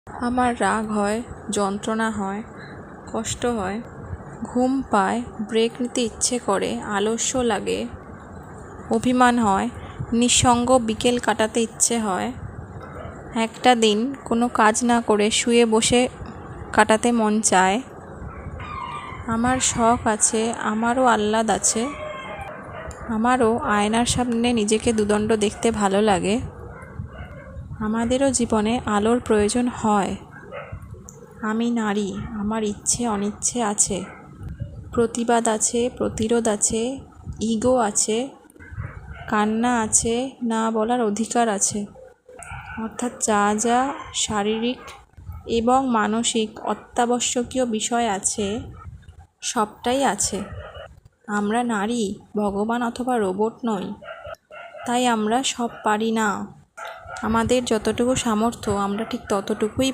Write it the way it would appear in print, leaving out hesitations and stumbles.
আমার রাগ হয়, যন্ত্রণা হয়, কষ্ট হয়, ঘুম পায়, ব্রেক নিতে ইচ্ছে করে, আলস্য লাগে, অভিমান হয়, নিঃসঙ্গ বিকেল কাটাতে ইচ্ছে হয়, একটা দিন কোনো কাজ না করে শুয়ে বসে কাটাতে মন চায়। আমার শখ আছে, আমারও আহ্লাদ আছে, আমারও আয়নার সামনে নিজেকে দুদণ্ড দেখতে ভালো লাগে। আমাদেরও জীবনে আলোর প্রয়োজন হয়। আমি নারী, আমার ইচ্ছে অনিচ্ছে আছে, প্রতিবাদ আছে, প্রতিরোধ আছে, ইগো আছে, কান্না আছে, না বলার অধিকার আছে। অর্থাৎ যা যা শারীরিক এবং মানসিক অত্যাবশ্যকীয় বিষয় আছে সবটাই আছে। আমরা নারী, ভগবান অথবা রোবট নই, তাই আমরা সব পারি না। আমাদের যতটুকু সামর্থ্য আমরা ঠিক ততটুকুই